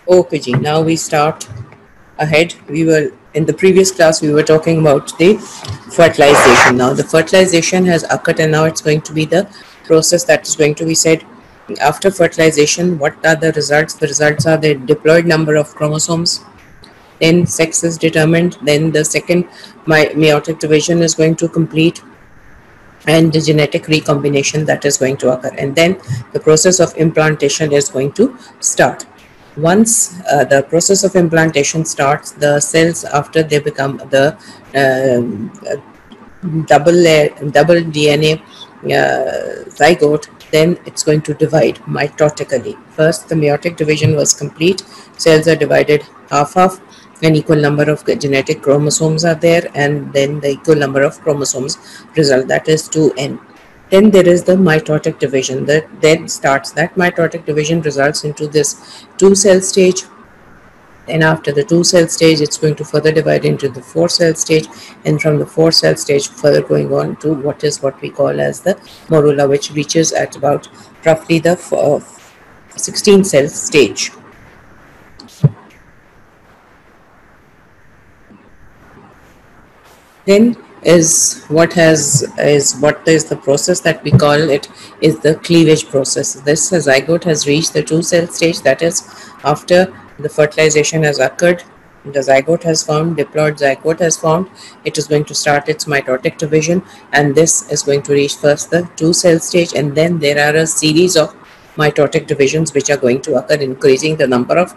Okay, Ji. Now we start ahead. We were in the previous class. We were talking about the fertilization. Now the fertilization has occurred, and now it's going to be the process that is going to be said after fertilization. What are the results? The results are the diploid number of chromosomes. Then sex is determined. Then the second meiotic division is going to complete, and the genetic recombination that is going to occur, and then the process of implantation is going to start. Once the process of implantation starts, the cells, after they become the double DNA zygote, then it's going to divide mitotically. First, the meiotic division was complete. Cells are divided half-half. An equal number of genetic chromosomes are there, and then the equal number of chromosomes result. That is 2n. Then there is the mitotic division. That mitotic division results into this two-cell stage. And after the two-cell stage, it's going to further divide into the four-cell stage, and from the four-cell stage further going on to what we call as the morula, which reaches at about roughly the 16-cell stage. Then what is the process that we call it is the cleavage process. This zygote has reached the two-cell stage, that is, after the fertilization has occurred, the zygote has formed, diploid zygote has formed. It is going to start its mitotic division, and this is going to reach first the two-cell stage, and then there are a series of mitotic divisions which are going to occur, increasing the number of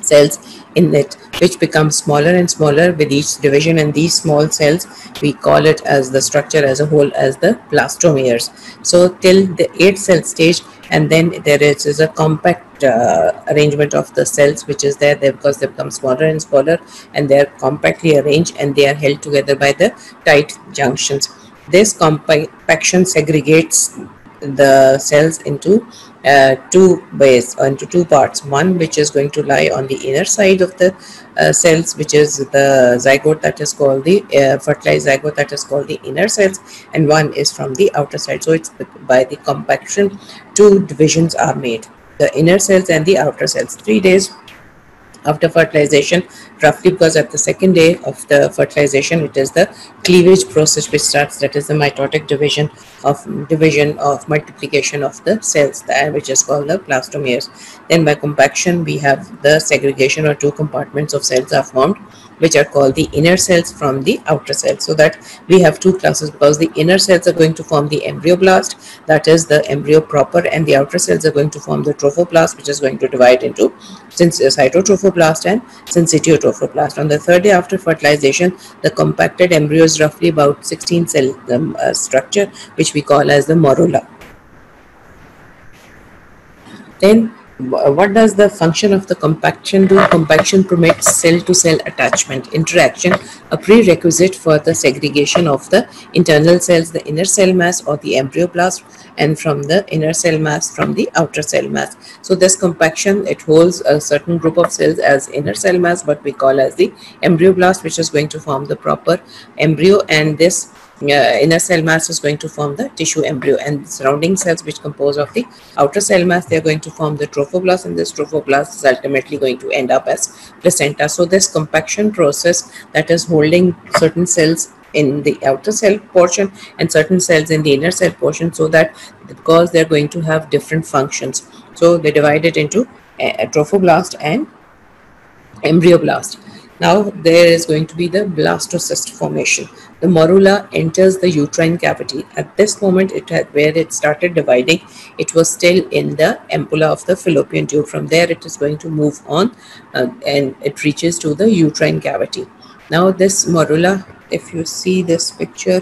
cells in it, which become smaller and smaller with each division, and these small cells, we call it as the structure as a whole as the blastomeres. So till the 8-cell stage, and then is a compact arrangement of the cells which is there because they become smaller and smaller, and they are compactly arranged, and they are held together by the tight junctions. This compaction segregates the cells into two ways, into two parts. One which is going to lie on the inner side of the cells, which is the zygote that is called the fertilized zygote that is called the inner cells, and one is from the outer side. So it's by the compaction two divisions are made, the inner cells and the outer cells. 3 days after fertilization, roughly, because at the second day of the fertilization it is the cleavage process which starts, that is the mitotic division of multiplication of the cells, which is called the blastomeres. Then by compaction we have the segregation, or two compartments of cells are formed, which are called the inner cells from the outer cells. So that we have two classes, because the inner cells are going to form the embryoblast, that is the embryo proper, and the outer cells are going to form the trophoblast, which is going to divide into cytotrophoblast and syncytiotrophoblast. On the third day after fertilization, the compacted embryo is roughly about 16-cell structure, which we call as the morula. Then what does the function of the compaction do? Compaction permits cell-to-cell attachment interaction, a prerequisite for the segregation of the internal cells, the inner cell mass or the embryoblast, and from the inner cell mass from the outer cell mass. So this compaction, it holds a certain group of cells as inner cell mass, but we call as the embryoblast, which is going to form the proper embryo, and this inner cell mass is going to form the tissue embryo, and the surrounding cells which compose of the outer cell mass, they are going to form the trophoblast, and this trophoblast is ultimately going to end up as placenta. So this compaction process, that is holding certain cells in the outer cell portion and certain cells in the inner cell portion, so that because they're going to have different functions, so they divide it into a trophoblast and embryoblast. Now there is going to be the blastocyst formation. The morula enters the uterine cavity. At this moment, where it started dividing, it was still in the ampulla of the fallopian tube. From there, it is going to move on, and it reaches to the uterine cavity. Now this morula, if you see this picture,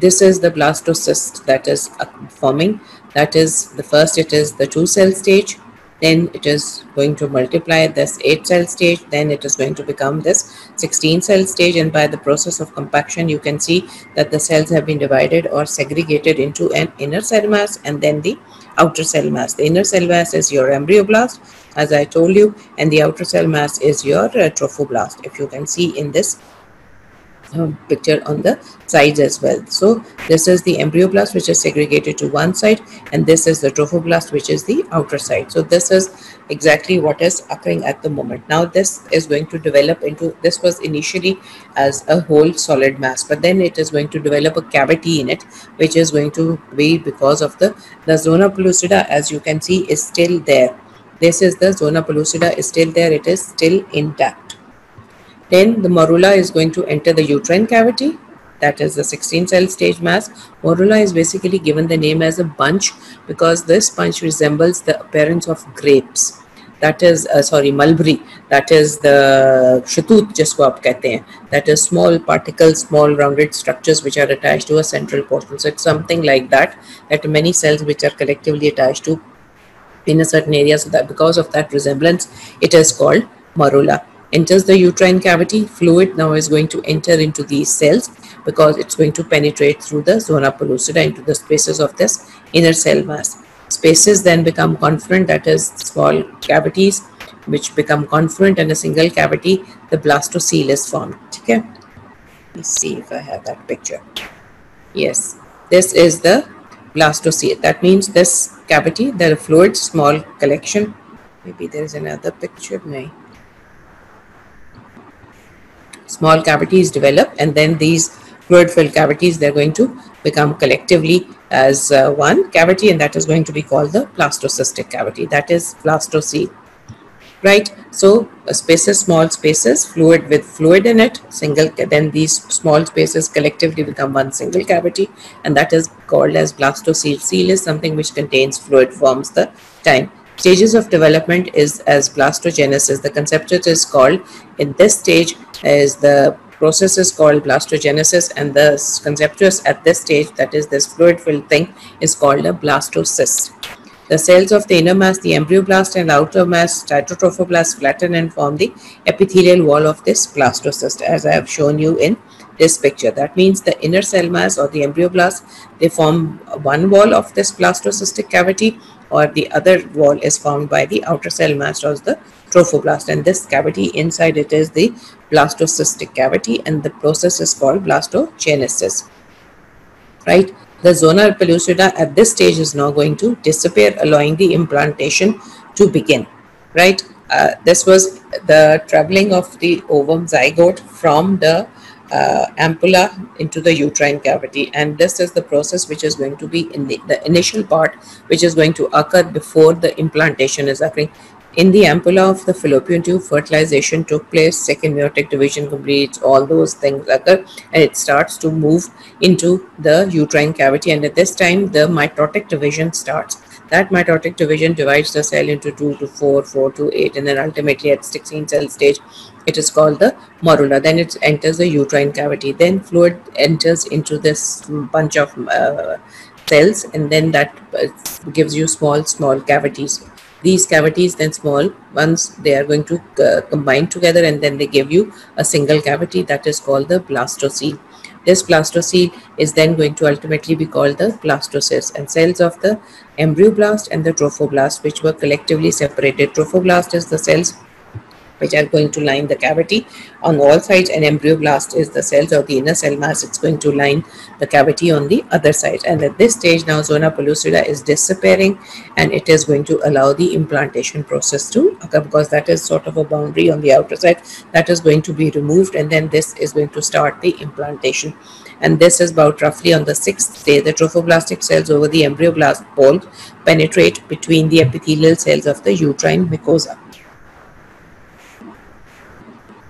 this is the blastocyst that is forming. That is the first, it is the 2-cell stage, then it is going to multiply this 8-cell stage, then it is going to become this 16-cell stage, and by the process of compaction you can see that the cells have been divided or segregated into an inner cell mass and then the outer cell mass. The inner cell mass is your embryoblast, as I told you, and the outer cell mass is your trophoblast. If you can see in this picture on the sides as well. So this is the embryoblast, which is segregated to one side, and this is the trophoblast, which is the outer side. So this is exactly what is occurring at the moment. Now this is going to develop into, this was initially as a whole solid mass, but then it is going to develop a cavity in it, which is going to be because of the zona pellucida, as you can see, is still there. This is the zona pellucida is still there, it is still intact. Then the morula is going to enter the uterine cavity, that is the 16 cell stage mass. Morula is basically given the name as a bunch because this bunch resembles the appearance of grapes. That is mulberry, that is the shatut जिसको आप कहते हैं, that is small particles, small rounded structures which are attached to a central portion. So it's something like that, that many cells which are collectively attached to in a certain area, so that because of that resemblance it is called morula. Enters the uterine cavity, fluid now is going to enter into these cells because it's going to penetrate through the zona pellucida into the spaces of this inner cell mass. Spaces then become confluent, that is small cavities which become confluent, and a single cavity, the blastocele, is formed. Okay, let's see if I have that picture. Yes, this is the blastocele. That means this cavity, there are fluids, small collection. Maybe there is another picture. No. Small cavities develop, and then these fluid-filled cavities, they're going to become collectively as one cavity, and that is going to be called the blastocystic cavity. That is blastocele. Right, so spaces, small spaces, fluid with fluid in it, single, then these small spaces collectively become one single cavity, and that is called as blastocele. Cele is something which contains fluid, forms the time. Stages of development is as blastogenesis. The conceptus is called, in this stage is the process is called blastogenesis, and the conceptus at this stage, that is this fluid filled thing, is called a blastocyst. The cells of the inner mass, the embryoblast, and outer mass, cytotrophoblast, flatten and form the epithelial wall of this blastocyst, as I have shown you in this picture. That means the inner cell mass or the embryoblast, they form one wall of this blastocystic cavity, or the other wall is formed by the outer cell mass or the trophoblast, and this cavity inside it is the blastocystic cavity, and the process is called blastogenesis. Right, the zona pellucida at this stage is now going to disappear, allowing the implantation to begin. Right, this was the traveling of the ovum zygote from the ampulla into the uterine cavity, and this is the process which is going to be in the initial part, which is going to occur before the implantation is occurring. In the ampulla of the fallopian tube, fertilization took place, second meiotic division completes, all those things occur, and it starts to move into the uterine cavity, and at this time the mitotic division starts. That mitotic division divides the cell into 2 to 4, 4 to 8, and then ultimately at 16 cell stage it is called the morula. Then it enters the uterine cavity, then fluid enters into this bunch of cells, and then that gives you small cavities. These cavities, then small ones, they are going to combine together, and then they give you a single cavity that is called the blastocele. This blastocele is then going to ultimately be called the blastocyst, and cells of the embryoblast and the trophoblast, which were collectively separated. Trophoblast is the cells which are going to line the cavity on all sides, and embryoblast is the cells of the inner cell mass. It's going to line the cavity on the other side, and at this stage now zona pellucida is disappearing, and it is going to allow the implantation process to occur, because that is sort of a boundary on the outer side that is going to be removed, and then this is going to start the implantation. And this is about roughly on the 6th day. The trophoblastic cells over the embryoblast pole penetrate between the epithelial cells of the uterine mucosa.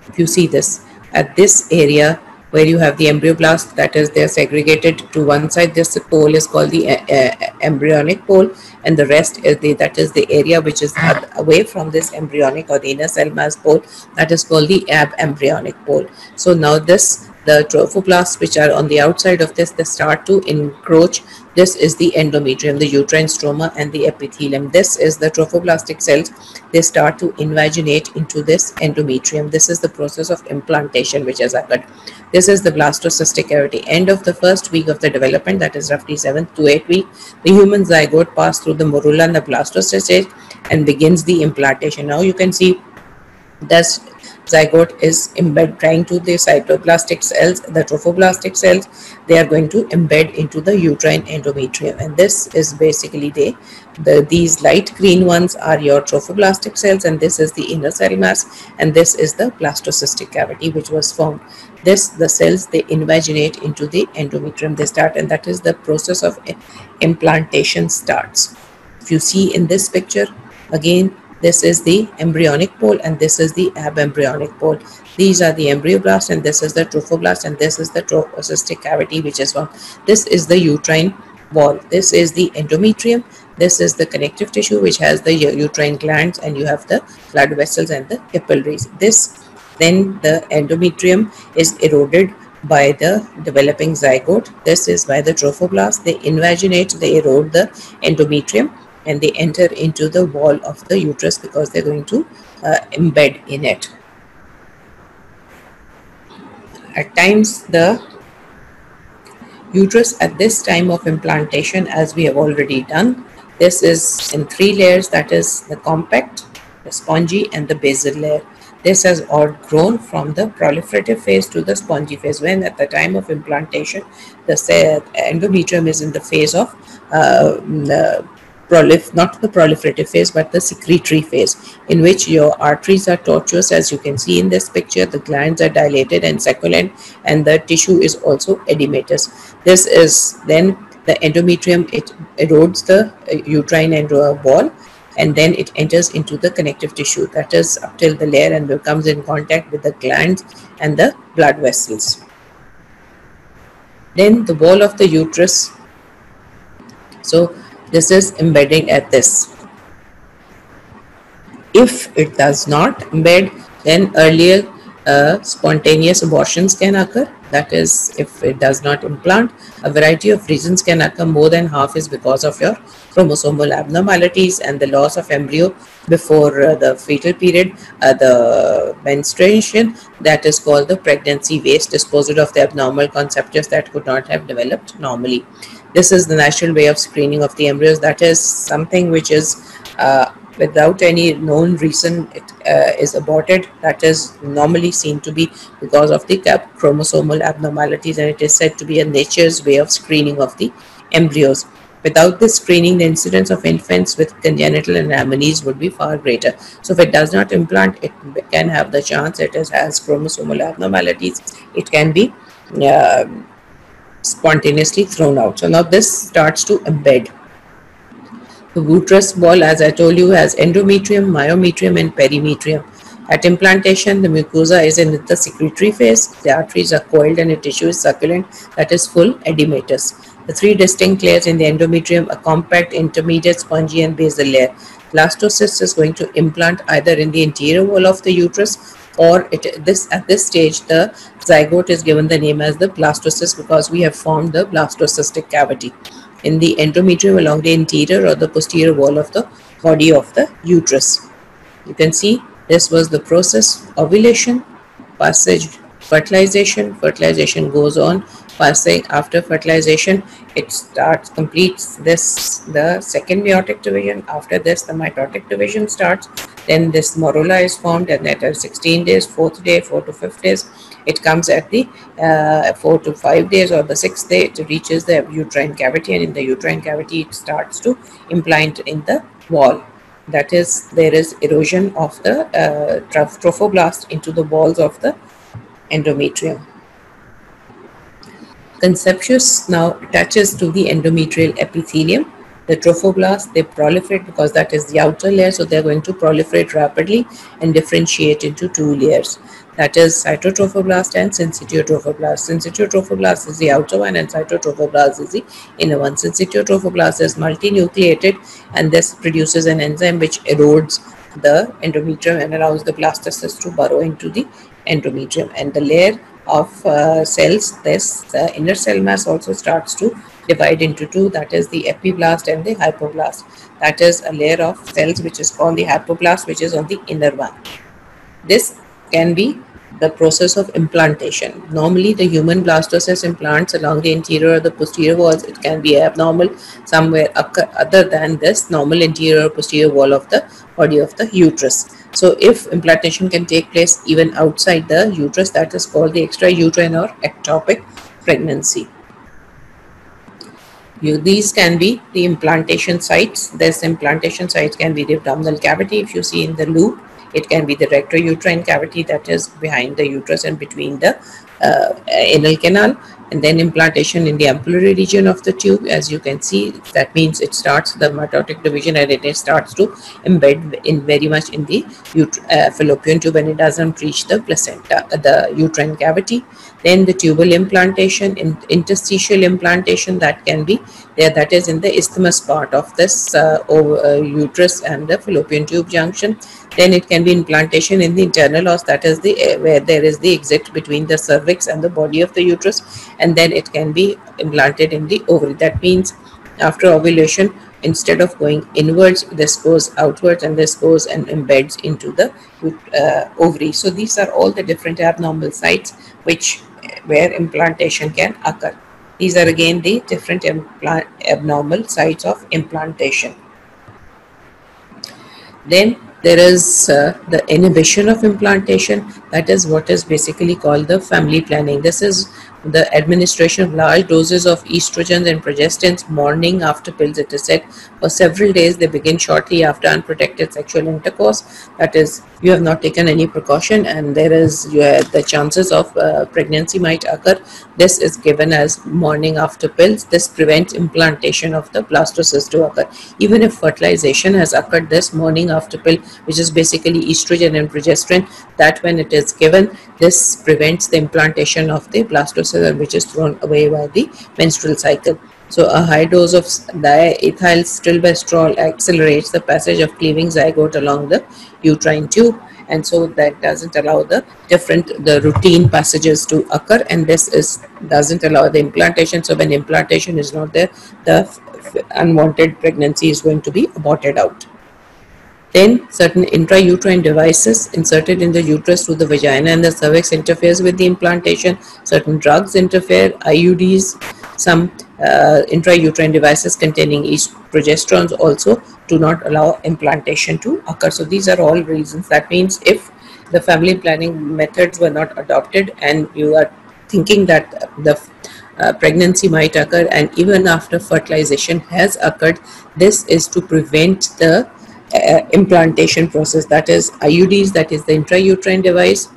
If you see this, at this area where you have the embryoblast, that is, they are segregated to one side, this pole is called the embryonic pole, and the rest is that is the area which is away from this embryonic or the inner cell mass pole, that is called the abembryonic pole. So now the trophoblasts which are on the outside of this, they start to encroach. This is the endometrium, the uterine stroma, and the epithelium. This is the trophoblastic cells. They start to invaginate into this endometrium. This is the process of implantation which has occurred. This is the blastocystic cavity. End of the first week of the development, that is roughly 7th to 8th week, the human zygote passes through the morula and the blastocyst stage and begins the implantation. Now you can see zygote is trying to the cytoplastic cells, the trophoblastic cells, they are going to embed into the uterine endometrium, and this is basically these light green ones are your trophoblastic cells, and this is the inner cell mass, and this is the blastocystic cavity which was formed. The cells, they invaginate into the endometrium, they start, and that is the process of implantation starts. If you see in this picture, again, this is the embryonic pole and this is the abembryonic pole. These are the embryoblast and this is the trophoblast and this is the trophocystic cavity which is formed. This is the uterine wall. This is the endometrium. This is the connective tissue which has the uterine glands, and you have the blood vessels and the capillaries. Then the endometrium is eroded by the developing zygote. This is by the trophoblast. They invaginate, they erode the endometrium, and they enter into the wall of the uterus because they're going to embed in it. At times, the uterus at this time of implantation, as we have already done, this is in 3 layers, that is the compact, the spongy and the basal layer. This has all grown from the proliferative phase to the spongy phase, when at the time of implantation the endometrium is in the phase of not the proliferative phase but the secretory phase, in which your arteries are tortuous, as you can see in this picture. The glands are dilated and succulent, and the tissue is also edematous. This is then the endometrium, it erodes the uterine wall, and then it enters into the connective tissue, that is up till the layer, and comes in contact with the glands and the blood vessels. Then the wall of the uterus, so this is embedding at this. If it does not embed, then earlier spontaneous abortions can occur. That is, if it does not implant, a variety of reasons can occur. More than half is because of your chromosomal abnormalities and the loss of embryo before the fetal period, the menstruation, that is called the pregnancy waste, disposal of the abnormal conceptors that could not have developed normally. This is the natural way of screening of the embryos. That is something which is without any known reason it is aborted. That is normally seen to be because of the chromosomal abnormalities, and it is said to be a nature's way of screening of the embryos. Without this screening, the incidence of infants with congenital anomalies would be far greater. So if it does not implant, it can have the chance, it has chromosomal abnormalities, it can be spontaneously thrown out. So now this starts to embed. The uterus wall, as I told you, has endometrium, myometrium and perimetrium. At implantation, the mucosa is in the secretory phase, the arteries are coiled and the tissue is succulent, that is full edematous. The 3 distinct layers in the endometrium, a compact, intermediate, spongy and basal layer. Blastocyst is going to implant either in the interior wall of the uterus, or at this stage the zygote is given the name as the blastocyst because we have formed the blastocystic cavity in the endometrium along the interior or the posterior wall of the body of the uterus. You can see this was the process: ovulation, passage, fertilization. Fertilization goes on, passing. After fertilization, it completes this, the second meiotic division. After this, the mitotic division starts. Then this morula is formed, and at 16 days, 4th day, 4 to 5th days, it comes at the 4 to 5 days or the 6th day, it reaches the uterine cavity, and in the uterine cavity it starts to implant in the wall. That is, there is erosion of the trophoblast into the walls of the endometrium. Conceptious now attaches to the endometrial epithelium. The trophoblasts, they proliferate because that is the outer layer, so they're going to proliferate rapidly and differentiate into 2 layers. That is cytotrophoblast and syncytiotrophoblast. Syncytiotrophoblast is the outer one and cytotrophoblast is the inner one. Syncytiotrophoblast is multinucleated, and this produces an enzyme which erodes the endometrium and allows the blastocyst to burrow into the endometrium. And the layer of cells, this inner cell mass also starts to divide into 2, that is the epiblast and the hypoblast. That is a layer of cells which is called the hypoblast, which is on the inner one. This can be the process of implantation. Normally the human blastocyst implants along the interior or the posterior walls. It can be abnormal somewhere other than this normal interior or posterior wall of the body of the uterus. So if implantation can take place even outside the uterus, that is called the extrauterine or ectopic pregnancy. These can be the implantation sites. This implantation sites can be the abdominal cavity. If you see in the loop, it can be the rectouterine cavity, that is behind the uterus and between the anal canal. And then implantation in the ampullary region of the tube, as you can see, that means it starts the mitotic division and it starts to embed in very much in the fallopian tube, and it doesn't reach the placenta, the uterine cavity. Then the tubal implantation, interstitial implantation, that can be there, that is in the isthmus part of this uterus and the fallopian tube junction. Then it can be implantation in the internal os, that is the where there is the exit between the cervix and the body of the uterus, and then it can be implanted in the ovary. That means after ovulation, instead of going inwards, this goes outwards, and this goes and embeds into the ovary. So these are all the different abnormal sites where implantation can occur. These are again the different abnormal sites of implantation. Then there is the inhibition of implantation, that is what is basically called the family planning. This is the administration of large doses of estrogens and progestins morning after pills. It is said for several days. They begin shortly after unprotected sexual intercourse. That is, you have not taken any precaution, and there is the chances of pregnancy might occur. This is given as morning after pills. This prevents implantation of the blastocyst to occur. Even if fertilization has occurred this morning after pill, which is basically estrogen and progesterone, that when it is given, this prevents the implantation of the blastocyst, which is thrown away by the menstrual cycle. So a high dose of diethyl stilbestrol accelerates the passage of cleaving zygote along the uterine tube, and so that doesn't allow the routine passages to occur, and this doesn't allow the implantation. So when implantation is not there, the unwanted pregnancy is going to be aborted out. Then certain intrauterine devices inserted in the uterus through the vagina and the cervix interferes with the implantation. Certain drugs interfere, IUDs, some intrauterine devices containing progesterones also do not allow implantation to occur. So these are all reasons. That means if the family planning methods were not adopted and you are thinking that the pregnancy might occur, and even after fertilization has occurred, this is to prevent the implantation process. That is IUDs, that is the intrauterine device,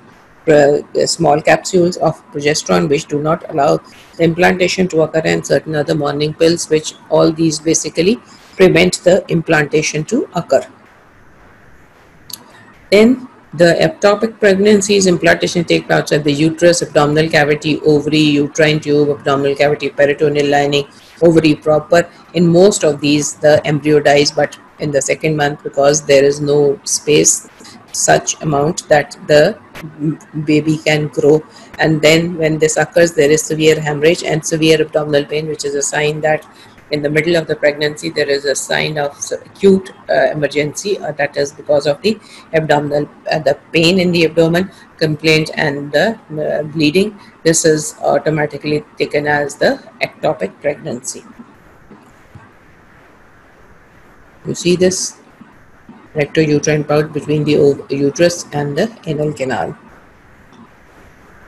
small capsules of progesterone which do not allow the implantation to occur, and certain other morning pills, which all these basically prevent the implantation to occur. Then the ectopic pregnancies, implantation take place outside the uterus, abdominal cavity, ovary, uterine tube, abdominal cavity, peritoneal lining, ovary proper. In most of these, the embryo dies, but in the second month, because there is no space such amount that the baby can grow. And then when this occurs, there is severe hemorrhage and severe abdominal pain, which is a sign that in the middle of the pregnancy there is a sign of acute emergency, that is because of the abdominal the pain in the abdomen, complaint, and the bleeding. This is automatically taken as the ectopic pregnancy. You see this rectouterine pouch between the uterus and the anal canal.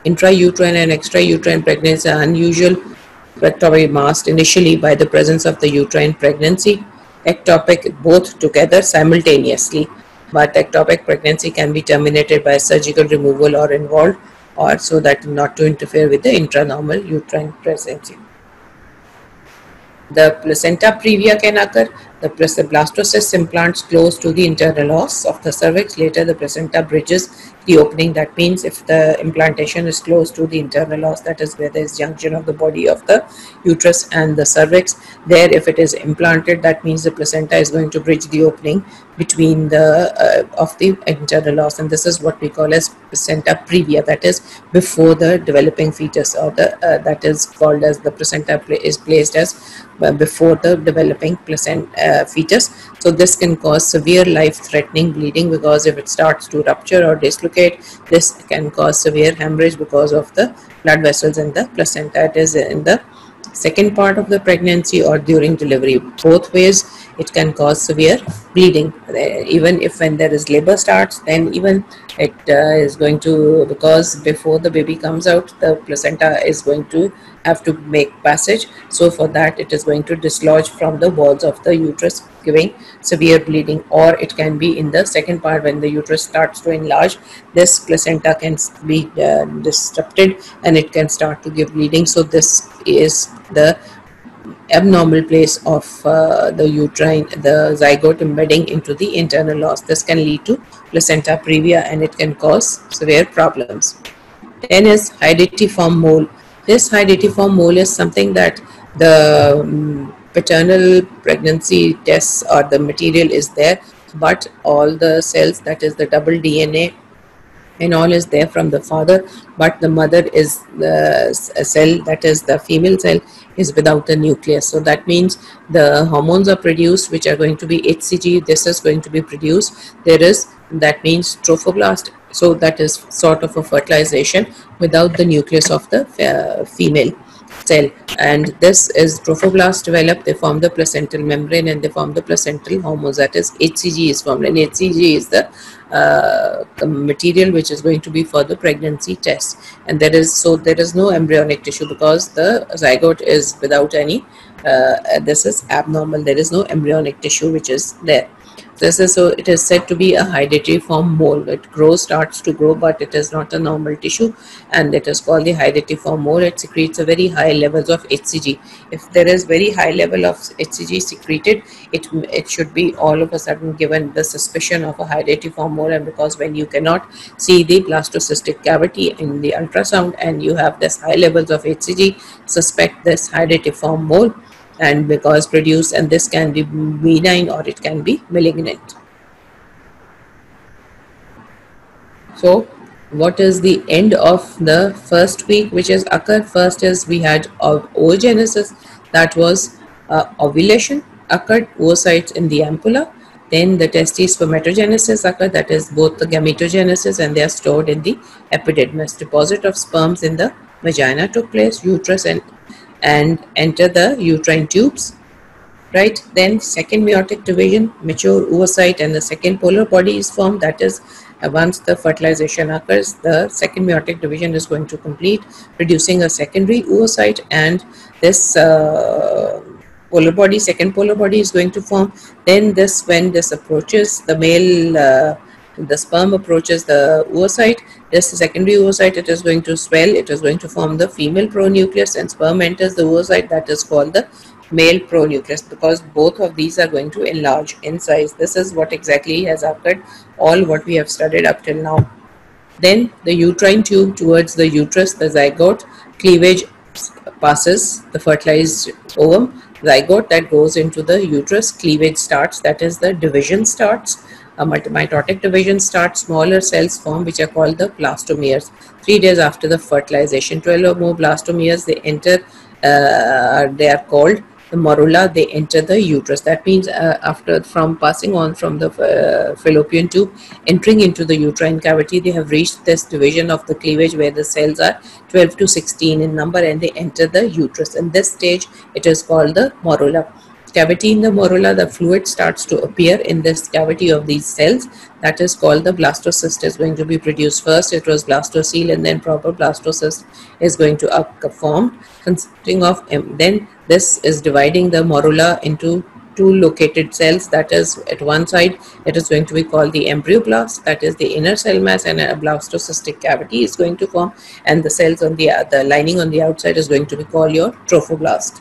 Intrauterine and extrauterine pregnancy are unusual, but are masked initially by the presence of the uterine pregnancy. Ectopic both together simultaneously, but ectopic pregnancy can be terminated by surgical removal or involved, or so that not to interfere with the intranormal uterine pregnancy. The placenta previa can occur. The blastocyst implants close to the internal os of the cervix. Later, the placenta bridges the opening. That means if the implantation is close to the internal os, that is where there is junction of the body of the uterus and the cervix, there if it is implanted, that means the placenta is going to bridge the opening between the of the internal os, and this is what we call as placenta previa, that is before the developing fetus, or the that is called as the placenta is placed as before the developing fetus. So this can cause severe life-threatening bleeding, because if it starts to rupture or dislocate, this can cause severe hemorrhage because of the blood vessels in the placenta. It is in the second part of the pregnancy or during delivery. Both ways it can cause severe bleeding. Even if when there is labor starts, then even it is going to, because before the baby comes out, the placenta is going to have to make passage. So for that, it is going to dislodge from the walls of the uterus, giving severe bleeding. Or it can be in the second part, when the uterus starts to enlarge, this placenta can be disrupted and it can start to give bleeding. So this is the abnormal place of the zygote embedding into the internal os. This can lead to placenta previa and it can cause severe problems. Then is hydatidiform mole. This hydatidiform mole is something that the paternal pregnancy tests or the material is there, but all the cells, that is the double DNA and all, is there from the father, but the mother is the cell, that is the female cell, is without the nucleus. So that means the hormones are produced which are going to be HCG. This is going to be produced. There is, that means trophoblast. So that is sort of a fertilization without the nucleus of the female cell, and this is trophoblast develop. They form the placental membrane and they form the placental hormones, that is HCG is formed, and HCG is the material which is going to be for the pregnancy test. And there is no embryonic tissue because the zygote is without any this is abnormal. There is no embryonic tissue which is there. This is, so it is said to be a hydatidiform mole. It starts to grow, but it is not a normal tissue, and it is called the hydatidiform mole. It secretes a very high levels of HCG. If there is very high level of HCG secreted, it should be all of a sudden given the suspicion of a hydatidiform mole. And because when you cannot see the blastocystic cavity in the ultrasound and you have this high levels of HCG, suspect this hydatidiform mole, and because produced, and this can be benign or it can be malignant. So what is the end of the first week which has occurred? First is we had oogenesis, that was ovulation occurred, oocytes in the ampulla. Then the testes spermatogenesis occurred, that is both the gametogenesis, and they are stored in the epididymis. Deposit of sperms in the vagina took place, uterus, and enter the uterine tubes, right? Then second meiotic division, mature oocyte and the second polar body is formed. That is, once the fertilization occurs, the second meiotic division is going to complete, producing a secondary oocyte, and this second polar body is going to form. Then when this approaches the male, the sperm approaches the oocyte, this secondary oocyte, it is going to swell, it is going to form the female pronucleus, and sperm enters the oocyte, that is called the male pronucleus, because both of these are going to enlarge in size. This is what exactly has occurred, all what we have studied up till now. Then the uterine tube towards the uterus, the zygote, cleavage passes the fertilized ovum, zygote that goes into the uterus, cleavage starts, that is the division starts. A mitotic division starts, smaller cells form which are called the blastomeres. 3 days after the fertilization, 12 or more blastomeres, they enter, they are called the morula, they enter the uterus. That means from passing on from the fallopian tube, entering into the uterine cavity, they have reached this division of the cleavage where the cells are 12 to 16 in number, and they enter the uterus. In this stage, it is called the morula. Cavity in the morula, the fluid starts to appear in this cavity of these cells, that is called the blastocyst is going to be produced. First it was blastocele, and then proper blastocyst is going to form, consisting of then this is dividing the morula into two located cells. That is, at one side it is going to be called the embryoblast, that is the inner cell mass, and a blastocystic cavity is going to form, and the cells on the lining on the outside is going to be called your trophoblast.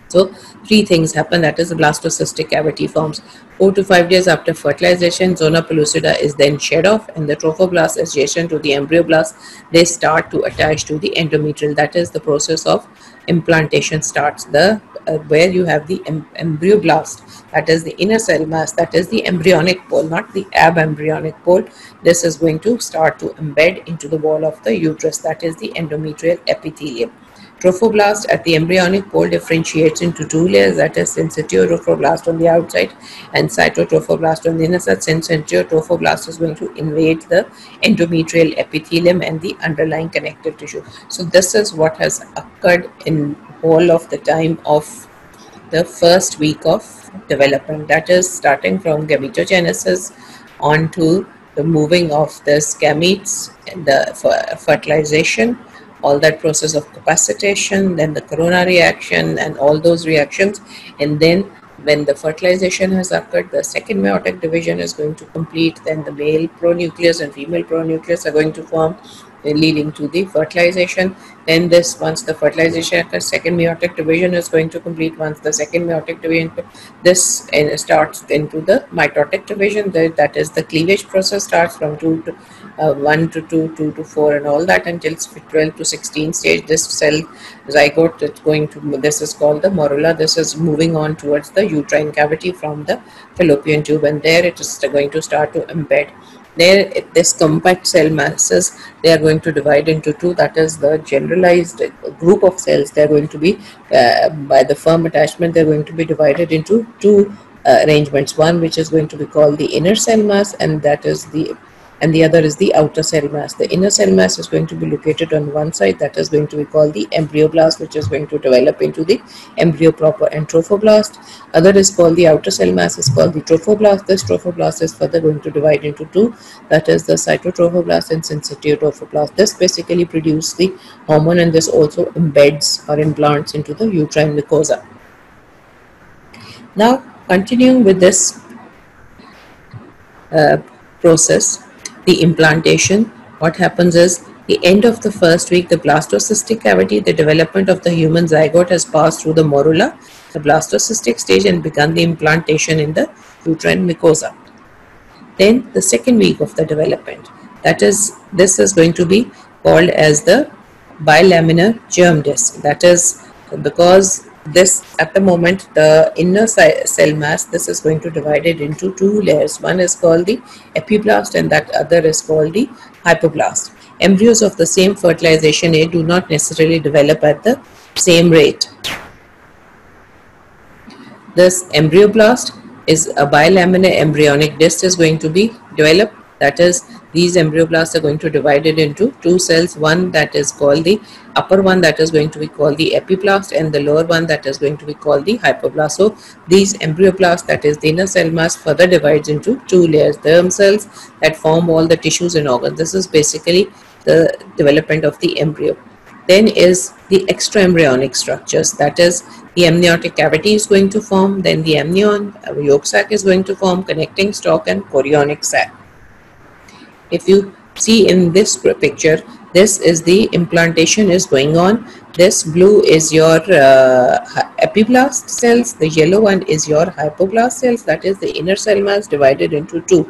So 3 things happen, that is the blastocystic cavity forms. 4 to 5 days after fertilization, zona pellucida is then shed off, and the trophoblast is adjacent to the embryoblast. They start to attach to the endometrial. That is the process of implantation starts. Where you have the embryoblast, that is the inner cell mass, that is the embryonic pole, not the abembryonic pole. This is going to start to embed into the wall of the uterus, that is the endometrial epithelium. Trophoblast at the embryonic pole differentiates into two layers, that is syncytiotrophoblast on the outside and cytotrophoblast on the inner side. Syncytiotrophoblast is going to invade the endometrial epithelium and the underlying connective tissue. So this is what has occurred in whole of the time of the first week of development, that is starting from gametogenesis on to the moving of the gametes and the fertilization, all that process of capacitation, then the corona reaction and all those reactions, and then when the fertilization has occurred, the second meiotic division is going to complete, then the male pronucleus and female pronucleus are going to form, leading to the fertilization. Then this, once the fertilization occurs, second meiotic division is going to complete. Once the second meiotic division, this starts into the mitotic division, that is the cleavage process starts from 1 to 2, 2 to 4 and all that until 12 to 16 stage. This cell zygote is going to, this is called the morula. This is moving on towards the uterine cavity from the fallopian tube, and there it is going to start to embed. There, this compact cell masses, they are going to divide into two, that is the generalized group of cells. They are going to be by the firm attachment, they are going to be divided into two arrangements, one which is going to be called the inner cell mass, and that is the other is the outer cell mass. The inner cell mass is going to be located on one side, that is going to be called the embryoblast, which is going to develop into the embryo proper, and trophoblast. Other is called the outer cell mass, is called the trophoblast. This trophoblast is further going to divide into two, that is the cytotrophoblast and syncytiotrophoblast. This basically produces the hormone, and this also embeds or implants into the uterine mucosa. Now, continuing with this process, the implantation, what happens is, the end of the first week, the blastocystic cavity, the development of the human zygote has passed through the morula, the blastocystic stage, and begun the implantation in the uterine mucosa. Then the second week of the development, that is, this is going to be called as the bilaminar germ disc. That is because this, at the moment, the inner cell mass, this is going to divide it into two layers. One is called the epiblast and that other is called the hypoblast. Embryos of the same fertilization age do not necessarily develop at the same rate. This embryoblast is a bilaminar embryonic disc is going to be developed. That is, these embryoblasts are going to divide it into two cells, one that is called the upper one, that is going to be called the epiblast, and the lower one that is going to be called the hypoblast. So these embryoblasts, that is the inner cell mass, further divides into two layers, germ cells that form all the tissues and organs. This is basically the development of the embryo. Then is the extraembryonic structures, that is the amniotic cavity is going to form, then the amnion, yolk sac is going to form, connecting stalk and chorionic sac. If you see in this picture, this is the implantation is going on. This blue is your epiblast cells, the yellow one is your hypoblast cells, that is the inner cell mass divided into two.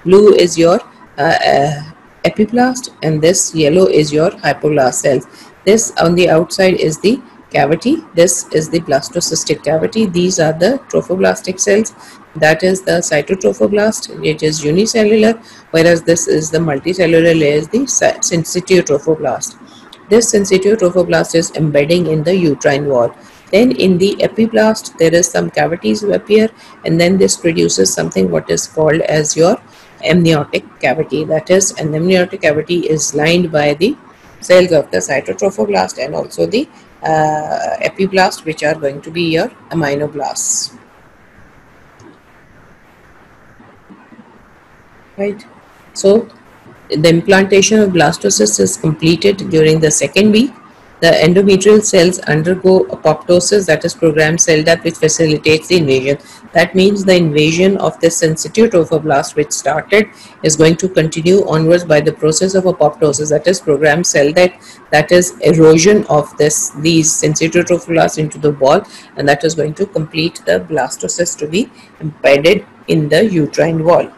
Blue is your epiblast and this yellow is your hypoblast cells. This on the outside is the cavity, this is the blastocystic cavity, these are the trophoblastic cells, that is the cytotrophoblast, it is unicellular, whereas this is the multicellular layer, is the syncytiotrophoblast. This syncytiotrophoblast is embedding in the uterine wall. Then in the epiblast there is some cavities who appear, and then this produces something what is called as your amniotic cavity. That is, an amniotic cavity is lined by the cells of the cytotrophoblast and also the epiblast, which are going to be your aminoblasts. Right. So the implantation of blastocysts is completed during the second week. The endometrial cells undergo apoptosis, that is programmed cell death, which facilitates the invasion. That means the invasion of the syncytiotrophoblast, which started, is going to continue onwards by the process of apoptosis, that is programmed cell death, that is erosion of these syncytiotrophoblasts into the wall, and that is going to complete the blastocyst to be embedded in the uterine wall.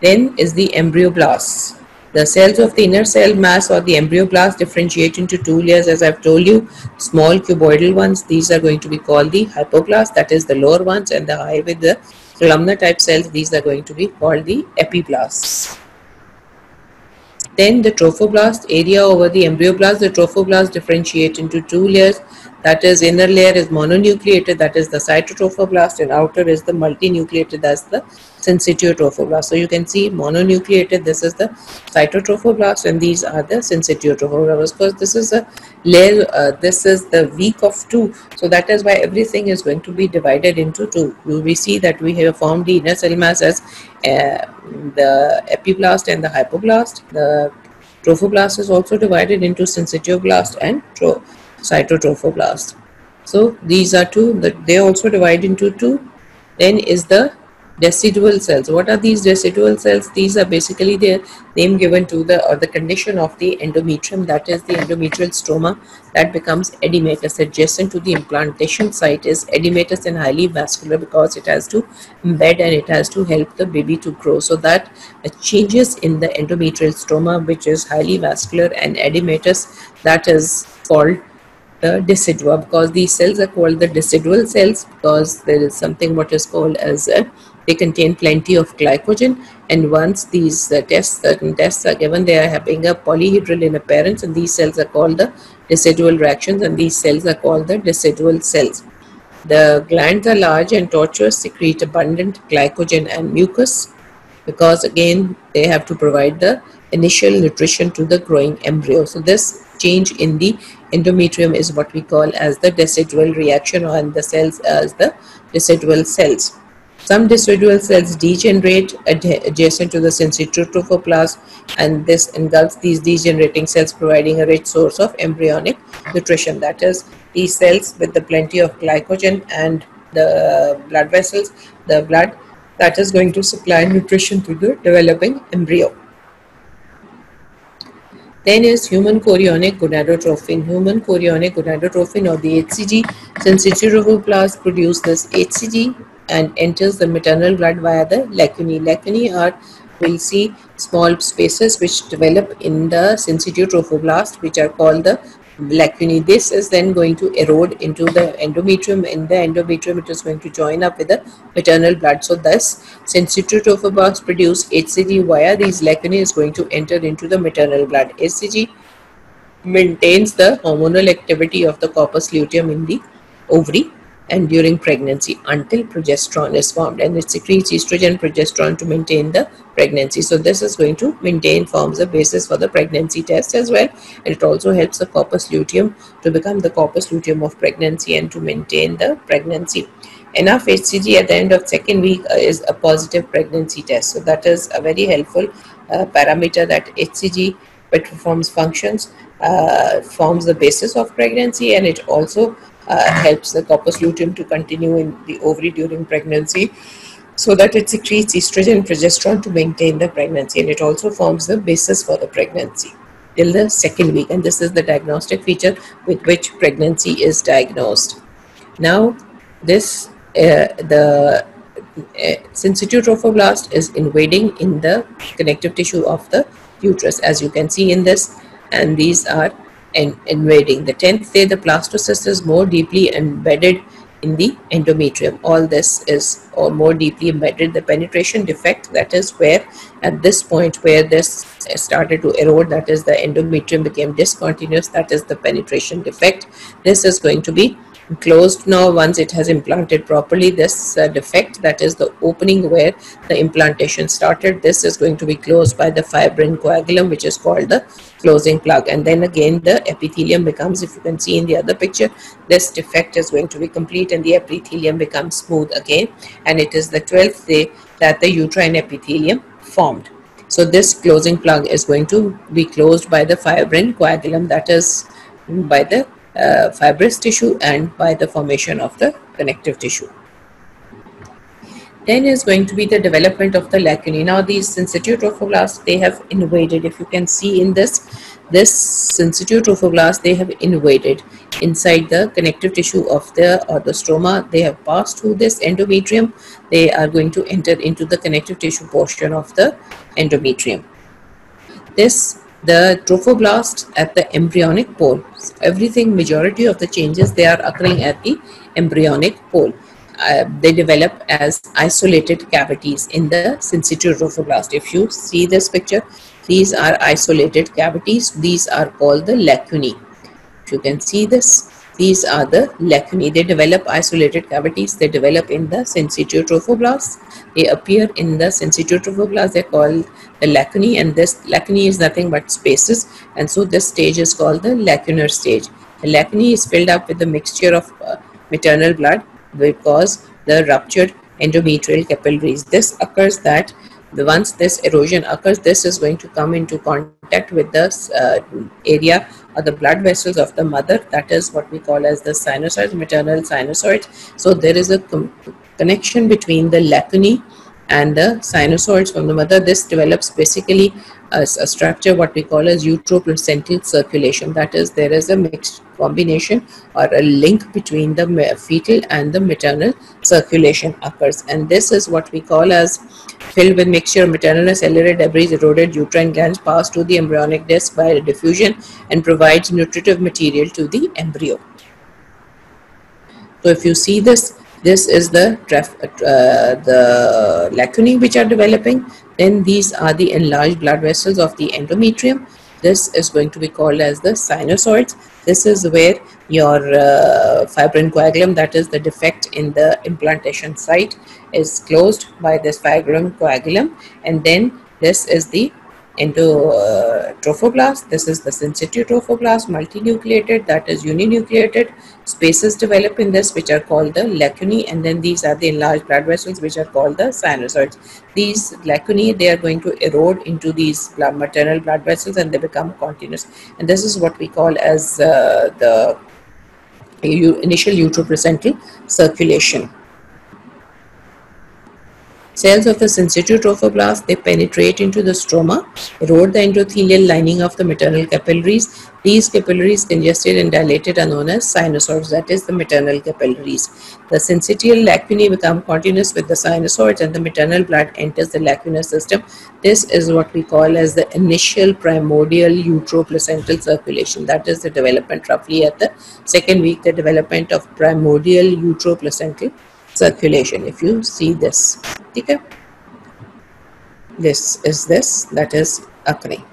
Then is the embryoblasts. The cells of the inner cell mass or the embryoblast differentiate into two layers, as I've told you. Small cuboidal ones, these are going to be called the hypoblast, that is the lower ones, and the high with the columnar type cells, these are going to be called the epiblasts. Then the trophoblast area over the embryoblast, the trophoblast differentiate into two layers. That is, inner layer is mononucleated, that is the cytotrophoblast, and outer is the multinucleated, that's the syncytial trophoblast. So you can see mononucleated, this is the cytotrophoblast, and these are the syncytial trophoblast. Because this is a layer, this is the weak of two, so that is why everything is going to be divided into two. We see that we have formed the inner cell mass as the epiblast and the hypoblast. The trophoblast is also divided into syncytioblast and cytotrophoblast. So these are two, that they also divide into two. Then is the decidual cells. What are these decidual cells? These are basically the name given to the condition of the endometrium, that is the endometrial stroma that becomes edematous. Adjacent to the implantation site is edematous and highly vascular, because it has to embed and it has to help the baby to grow. So that changes in the endometrial stroma, which is highly vascular and edematous, that is called the decidua, because these cells are called the decidual cells because there is something what is called as they contain plenty of glycogen, and once these certain tests are given, they are having a polyhedral in appearance, and these cells are called the decidual reactions, and these cells are called the decidual cells. The glands are large and tortuous, secrete abundant glycogen and mucus, because again they have to provide the initial nutrition to the growing embryo. So this change in the endometrium is what we call as the decidual reaction, or in the cells as the decidual cells. Some decidual cells degenerate adjacent to the syncytiotrophoblasts, and this engulfs these degenerating cells, providing a rich source of embryonic nutrition. That is, these cells with the plenty of glycogen and the blood vessels, the blood that is going to supply nutrition to the developing embryo. Then is human chorionic gonadotrophin. Human chorionic gonadotrophin, or the HCG, syncytiotrophoblasts produce this HCG and enters the maternal blood via the lacunae. Lacunae are, we'll see, small spaces which develop in the syncytiotrophoblasts, which are called the lacunae. This is then going to erode into the endometrium. In the endometrium, it is going to join up with the maternal blood. So thus, syncytiotrophoblasts produce HCG via these lacunae is going to enter into the maternal blood. HCG maintains the hormonal activity of the corpus luteum in the ovary and during pregnancy until progesterone is formed, and it secretes estrogen, progesterone to maintain the pregnancy. So this is going to forms the basis for the pregnancy test as well, and it also helps the corpus luteum to become the corpus luteum of pregnancy and to maintain the pregnancy. Enough HCG at the end of second week is a positive pregnancy test. So that is a very helpful parameter, that HCG performs functions, forms the basis of pregnancy, and it also helps the corpus luteum to continue in the ovary during pregnancy, so that it secretes estrogen and progesterone to maintain the pregnancy, and it also forms the basis for the pregnancy till the second week. And this is the diagnostic feature with which pregnancy is diagnosed. Now this the syncytiotrophoblasts is invading in the connective tissue of the uterus, as you can see in this, and these are invading. The 10th day, the blastocyst is more deeply embedded in the endometrium. All this is more deeply embedded. The penetration defect, that is where at this point where this started to erode, that is the endometrium became discontinuous, that is the penetration defect. This is going to be closed now once it has implanted properly. This defect, that is the opening where the implantation started, this is going to be closed by the fibrin coagulum, which is called the closing plug, and then again the epithelium becomes, if you can see in the other picture, this defect is going to be complete and the epithelium becomes smooth again, and it is the 12th day that the uterine epithelium formed. So this closing plug is going to be closed by the fibrin coagulum, that is by the fibrous tissue and by the formation of the connective tissue. Then is going to be the development of the lacunae. Now these syncytiotrophoblasts, they have invaded, if you can see in this syncytiotrophoblasts, they have invaded inside the connective tissue of the stroma. They have passed through this endometrium. They are going to enter into the connective tissue portion of the endometrium. The trophoblast at the embryonic pole. Everything, majority of the changes, they are occurring at the embryonic pole. They develop as isolated cavities in the syncytiotrophoblasts. If you see this picture, These are isolated cavities. These are called the lacunae. If you can see this, these are the lacunae. They develop isolated cavities. They develop in the syncytial trophoblasts. They appear in the syncytial trophoblasts. They're called the lacunae, and this lacunae is nothing but spaces. And so this stage is called the lacunar stage. The lacunae is filled up with a mixture of maternal blood because the ruptured endometrial capillaries. This occurs that once this erosion occurs, this is going to come into contact with the area or the blood vessels of the mother. That is what we call as the sinusoids, maternal sinusoids. So there is a connection between the lacunae and the sinusoids from the mother. This develops basically as a structure what we call as uteroplacental circulation. That is, there is a mixed combination or a link between the fetal and the maternal circulation occurs, and this is what we call as filled with mixture of maternal and cellular debris. Eroded uterine glands pass to the embryonic disc by diffusion and provides nutritive material to the embryo. So if you see this, this is the lacunae which are developing. Then these are the enlarged blood vessels of the endometrium. This is going to be called as the sinusoids. This is where your fibrin coagulum, that is the defect in the implantation site, is closed by this fibrin coagulum, and then this is the trophoblast. This is the syncytial trophoblast, multinucleated, that is uninucleated. Spaces develop in this which are called the lacunae, and then these are the enlarged blood vessels which are called the sinusoids. These lacunae, they are going to erode into these maternal blood vessels and they become continuous, and this is what we call as the initial uteroplacental circulation. Cells of the syncytial trophoblast, they penetrate into the stroma, erode the endothelial lining of the maternal capillaries. These capillaries, congested and dilated, are known as sinusoids, that is the maternal capillaries. The syncytial lacunae become continuous with the sinusoids and the maternal blood enters the lacunar system. This is what we call as the initial primordial uteroplacental circulation. That is the development roughly at the second week, the development of primordial uteroplacental circulation. If you see this, okay, this is that is occurring.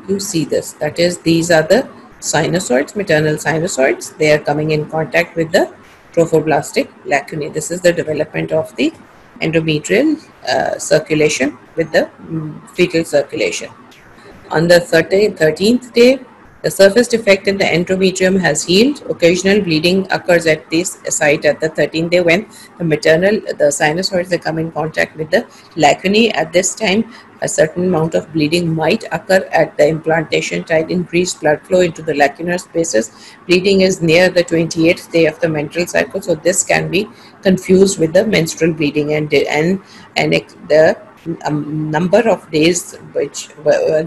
You see this, that is, these are the sinusoids, maternal sinusoids. They are coming in contact with the trophoblastic lacunae. This is the development of the endometrial circulation with the fetal circulation. On the 13th day, the surface defect in the endometrium has healed. Occasional bleeding occurs at this site at the 13th day when the sinusoids, they come in contact with the lacunae. At this time, a certain amount of bleeding might occur at the implantation site. Increased blood flow into the lacunar spaces. Bleeding is near the 28th day of the menstrual cycle, so this can be confused with the menstrual bleeding, and the number of days which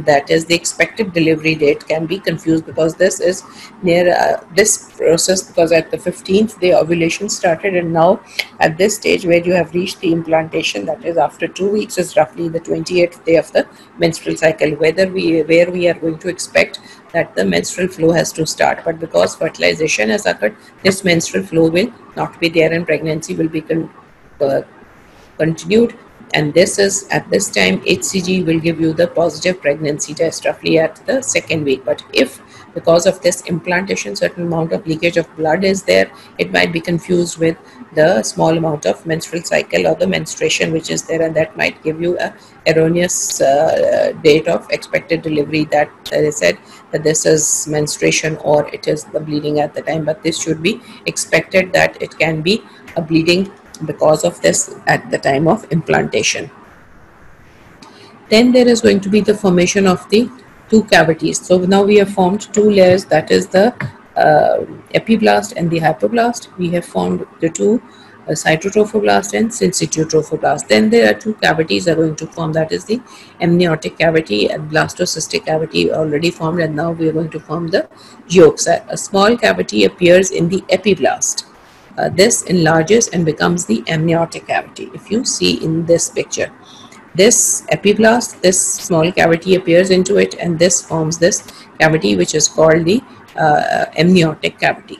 that is the expected delivery date can be confused, because this is near this process, because at the 15th day ovulation started, and now at this stage where you have reached the implantation, that is after 2 weeks, is roughly the 28th day of the menstrual cycle, where we are going to expect that the menstrual flow has to start. But because fertilization has occurred, this menstrual flow will not be there and pregnancy will be continued. And this is, at this time, HCG will give you the positive pregnancy test roughly at the second week. But if because of this implantation certain amount of leakage of blood is there, it might be confused with the small amount of menstrual cycle or the menstruation which is there, and that might give you a erroneous date of expected delivery, that I said that this is menstruation or it is the bleeding at the time. But this should be expected that it can be a bleeding because of this at the time of implantation. Then there is going to be the formation of the two cavities. So now we have formed two layers, that is the epiblast and the hypoblast. We have formed the two cytotrophoblast and syncytotrophoblast. Then there are two cavities are going to form, that is the amniotic cavity and blastocystic cavity already formed, and now we are going to form the yolks. A small cavity appears in the epiblast. This enlarges and becomes the amniotic cavity. If you see in this picture, this epiblast, this small cavity appears into it, and this forms this cavity which is called the amniotic cavity.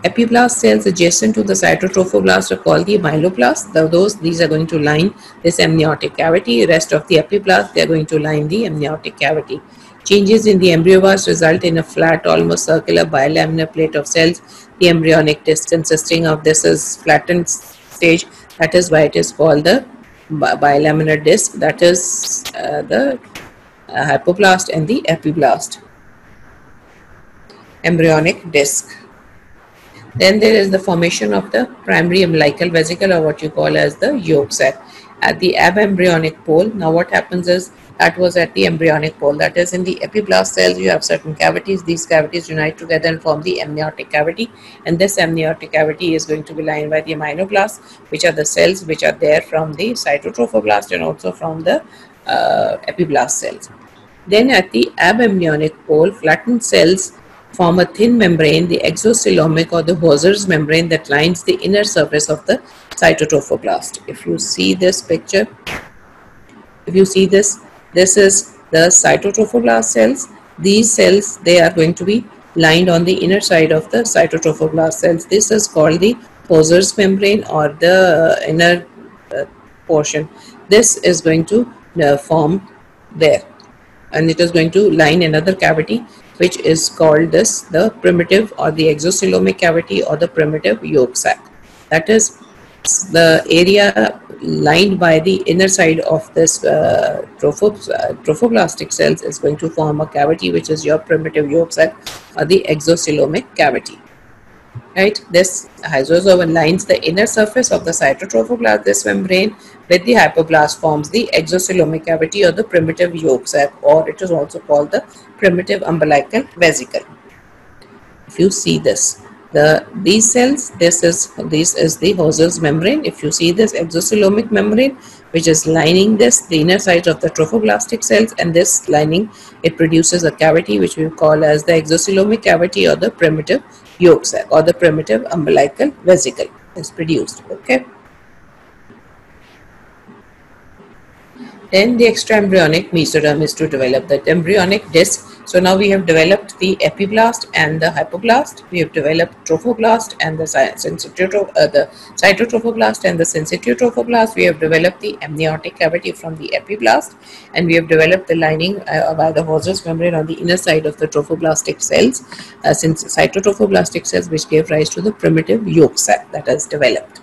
Epiblast cells adjacent to the cytotrophoblast are called the myeloblasts. These are going to line this amniotic cavity. Rest of the epiblast, they are going to line the amniotic cavity. Changes in the embryovast result in a flat, almost circular bilaminar plate of cells. The embryonic disc consisting of this is flattened stage. That is why it is called the bilaminar disc. That is the hypoblast and the epiblast. Embryonic disc. Then there is the formation of the primary umbilical vesicle, or what you call as the yolk sac at the abembryonic pole. Now what happens is, that was at the embryonic pole, that is in the epiblast cells you have certain cavities. These cavities unite together and form the amniotic cavity, and this amniotic cavity is going to be lined by the myeloblasts, which are the cells which are there from the cytotrophoblast and also from the epiblast cells. Then at the abembryonic pole, flattened cells form a thin membrane, the exocoelomic or the Hauser's membrane, that lines the inner surface of the cytotrophoblast. If you see this picture, if you see this is the cytotrophoblast cells. These cells, they are going to be lined on the inner side of the cytotrophoblast cells. This is called the Hauser's membrane, or the inner portion. This is going to form there, and it is going to line another cavity which is called this the primitive or the exocoelomic cavity or the primitive yolk sac. That is the area lined by the inner side of this trophoblastic cells is going to form a cavity which is your primitive yolk sac or the exocoelomic cavity. Right, this hyozoa lines the inner surface of the cytotrophoblast. This membrane with the hypoblast forms the exocoelomic cavity or the primitive yolk sac, or it is also called the primitive umbilical vesicle. If you see this, these cells, this is the Hauser's membrane. If you see this exocoelomic membrane which is lining the inner side of the trophoblastic cells, and this lining, it produces a cavity which we call as the exocoelomic cavity or the primitive yolk sac or the primitive umbilical vesicle is produced. Okay. Then the extraembryonic mesoderm is to develop that embryonic disc. So now we have developed the epiblast and the hypoblast. We have developed trophoblast and the cytotrophoblast and the syncytiotrophoblast. We have developed the amniotic cavity from the epiblast, and we have developed the lining by the Hauser's membrane on the inner side of the trophoblastic cells, cytotrophoblastic cells, which gave rise to the primitive yolk sac that has developed.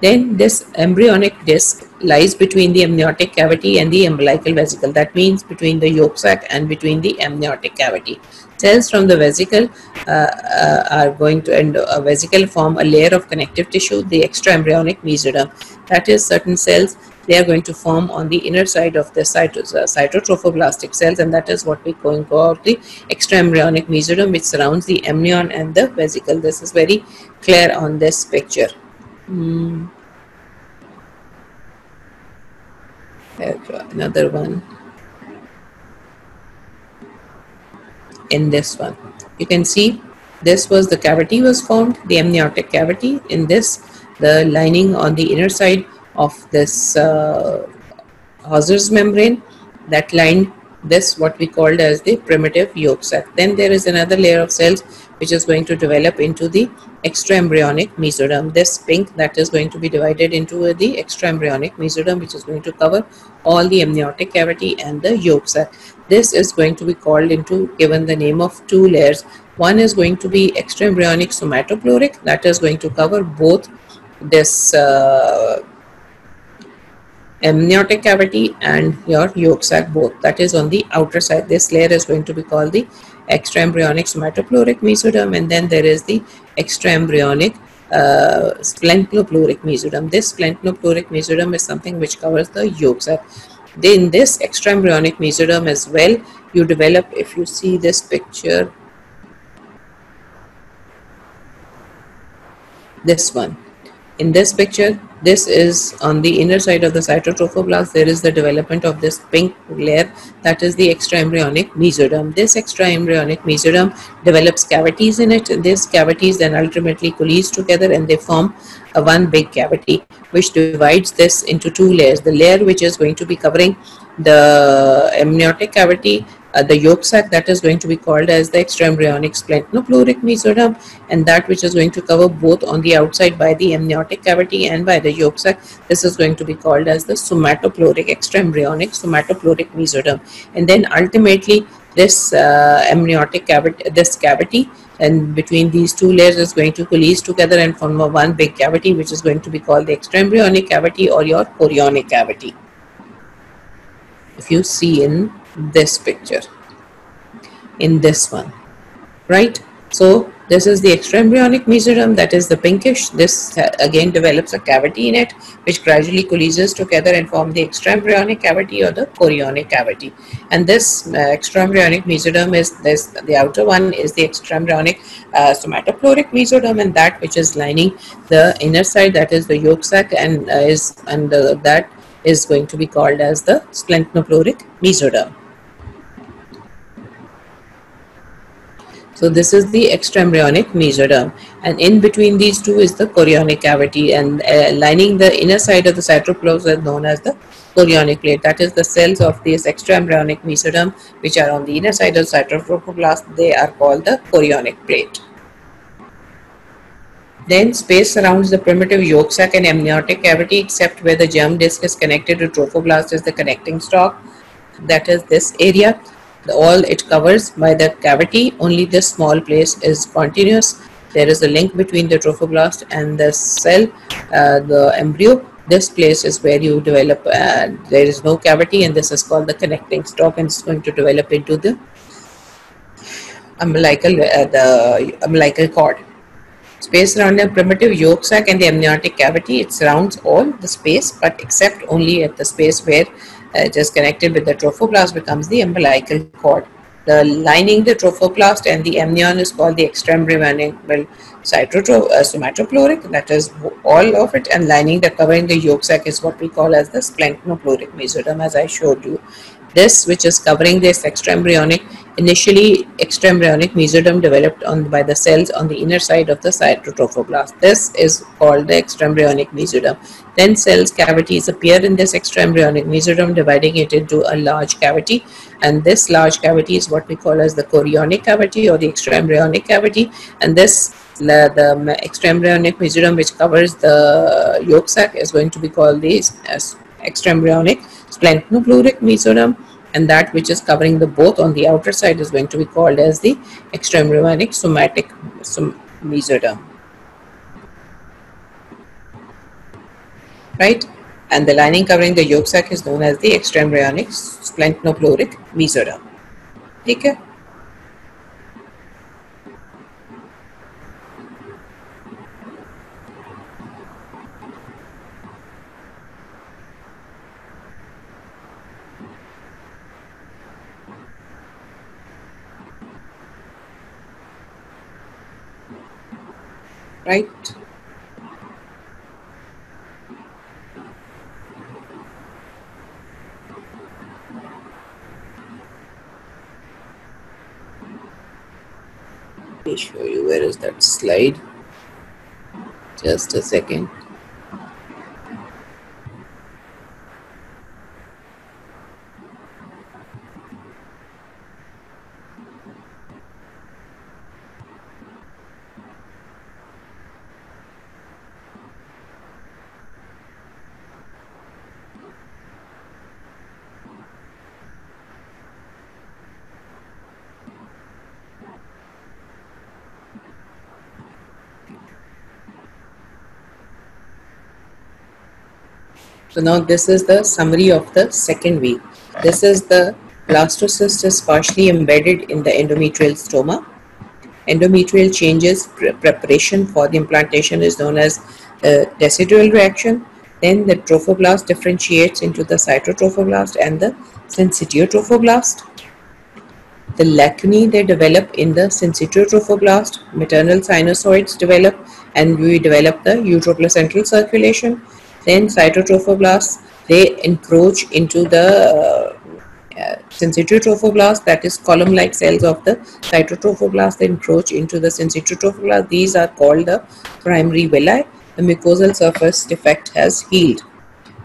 Then this embryonic disc lies between the amniotic cavity and the umbilical vesicle. That means between the yolk sac and between the amniotic cavity. Cells from the vesicle are going to, and a vesicle form a layer of connective tissue, the extraembryonic mesoderm. That is, certain cells, they are going to form on the inner side of the cytotrophoblastic cells, and that is what we going to call the extraembryonic mesoderm, which surrounds the amnion and the vesicle. This is very clear on this picture. Another one in this one, you can see this was the cavity was formed, the amniotic cavity. In this, the lining on the inner side of this Hauser's membrane that lined this, what we called as the primitive yolk sac. Then there is another layer of cells which is going to develop into the extraembryonic mesoderm. This pink, that is going to be divided into the extraembryonic mesoderm, which is going to cover all the amniotic cavity and the yolk sac. This is going to be called into, given the name of two layers. One is going to be extraembryonic somatopleuric, that is going to cover both this amniotic cavity and your yolk sac both, that is on the outer side. This layer is going to be called the extraembryonic somatopleuric mesoderm, and then there is the extraembryonic splenopleuric mesoderm. This splenopleuric mesoderm is something which covers the yolk sac. Then this extraembryonic mesoderm as well, you develop, if you see this picture, this one. In this picture, this is on the inner side of the cytotrophoblast. There is the development of this pink layer, that is the extraembryonic mesoderm. This extraembryonic mesoderm develops cavities in it. These cavities then ultimately coalesce together and they form one big cavity which divides this into two layers. The layer which is going to be covering the amniotic cavity the yolk sac, that is going to be called as the extraembryonic splenopluric mesoderm, and that which is going to cover both on the outside by the amniotic cavity and by the yolk sac, this is going to be called as the somatopluric extraembryonic somatopluric mesoderm. And then ultimately this amniotic cavity, this cavity, and between these two layers is going to coalesce together and form a one big cavity, which is going to be called the extraembryonic cavity or your chorionic cavity. If you see in this picture, in this one, right? So this is the extraembryonic mesoderm, that is the pinkish. This again develops a cavity in it, which gradually coalesces together and form the extraembryonic cavity or the chorionic cavity. And this extraembryonic mesoderm is this, the outer one is the extraembryonic somatopluric mesoderm, and that which is lining the inner side, that is the yolk sac, and that is going to be called as the splenopluric mesoderm. So this is the extraembryonic mesoderm, and in between these two is the chorionic cavity, and lining the inner side of the cytoplasm is known as the chorionic plate. That is the cells of this extraembryonic mesoderm which are on the inner side of the cytoplasm, they are called the chorionic plate. Then space surrounds the primitive yolk sac and amniotic cavity, except where the germ disc is connected to trophoblast is the connecting stalk, that is this area. All it covers by the cavity, only this small place is continuous. There is a link between the trophoblast and the cell, the embryo. This place is where you develop, there is no cavity, and this is called the connecting stalk, and it's going to develop into the umbilical cord. Space around the primitive yolk sac and the amniotic cavity, it surrounds all the space, but except only at the space where it is connected with the trophoblast becomes the umbilical cord. The lining the trophoblast and the amnion is called the extraembryonic somatopluric, that is all of it, and lining the covering the yolk sac is what we call as the splenopluric mesoderm, as I showed you. This which is covering this extraembryonic, initially extraembryonic mesoderm developed by the cells on the inner side of the cytotrophoblast. This is called the extraembryonic mesoderm. Then cells cavities appear in this extraembryonic mesoderm, dividing it into a large cavity, and this large cavity is what we call as the chorionic cavity or the extraembryonic cavity. And this the extraembryonic mesoderm which covers the yolk sac is going to be called the extraembryonic splenopluric mesoderm, and that which is covering the both on the outer side is going to be called as the extraembryonic somatic mesoderm, right? And the lining covering the yolk sac is known as the extraembryonic splenopluric mesoderm. Okay. Right. Let me show you, where is that slide? Just a second. So now this is the summary of the second week. This is the blastocyst is partially embedded in the endometrial stoma. Endometrial changes preparation for the implantation is known as decidual reaction. Then the trophoblast differentiates into the cytotrophoblast and the syncytiotrophoblast. The lacunae they develop in the syncytiotrophoblast. Maternal sinusoids develop, and we develop the uteroplacental circulation. Then cytotrophoblasts, they encroach into the syncytiotrophoblast, that is column-like cells of the cytotrophoblast. They encroach into the syncytiotrophoblast. These are called the primary villi. The mucosal surface defect has healed.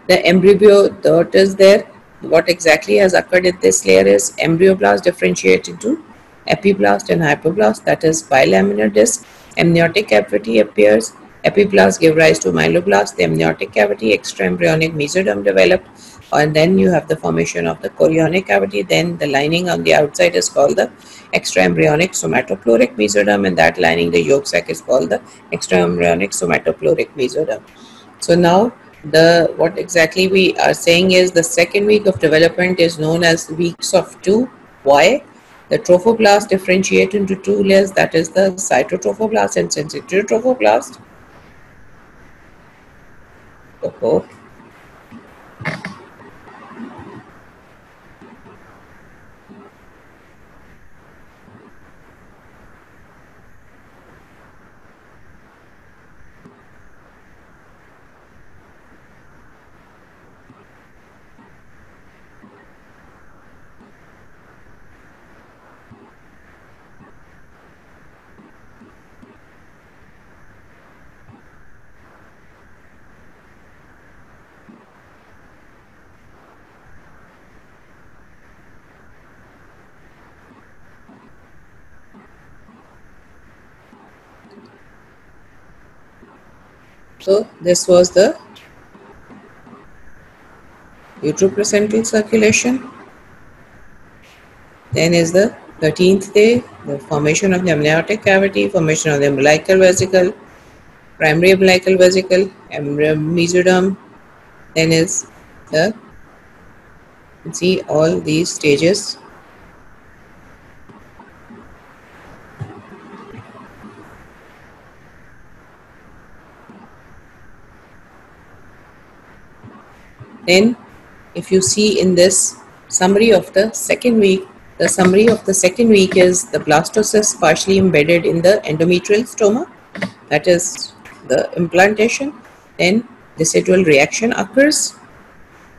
The embryo, that is there, what exactly has occurred in this layer is embryoblast differentiate into epiblast and hypoblast, that is bilaminar disc. Amniotic cavity appears. Epiblast give rise to myeloblast. The amniotic cavity, extraembryonic mesoderm developed, and then you have the formation of the chorionic cavity. Then the lining on the outside is called the extraembryonic somatopleuric mesoderm, and that lining, the yolk sac, is called the extraembryonic somatopleuric mesoderm. So now the what exactly we are saying is the second week of development is known as weeks of 2. Why? The trophoblast differentiate into two layers, that is the cytotrophoblast and sensitotrophoblast. So this was the uteroplacental circulation. Then is the 13th day, the formation of the amniotic cavity, formation of the umbilical vesicle, primary umbilical vesicle, mesoderm. Then is the, see all these stages. Then if you see in this summary of the second week, the summary of the second week is the blastocyst partially embedded in the endometrial stoma, that is the implantation. Then decidual reaction occurs.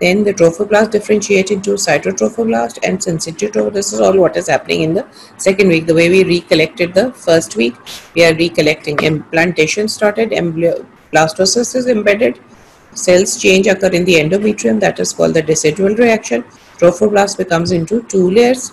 Then the trophoblast differentiate into cytotrophoblast and sensitive trophoblast. This is all what is happening in the second week. The way we recollected the first week, we are recollecting. Implantation started, blastocyst is embedded, cells change occur in the endometrium, that is called the decidual reaction. Trophoblast becomes into two layers.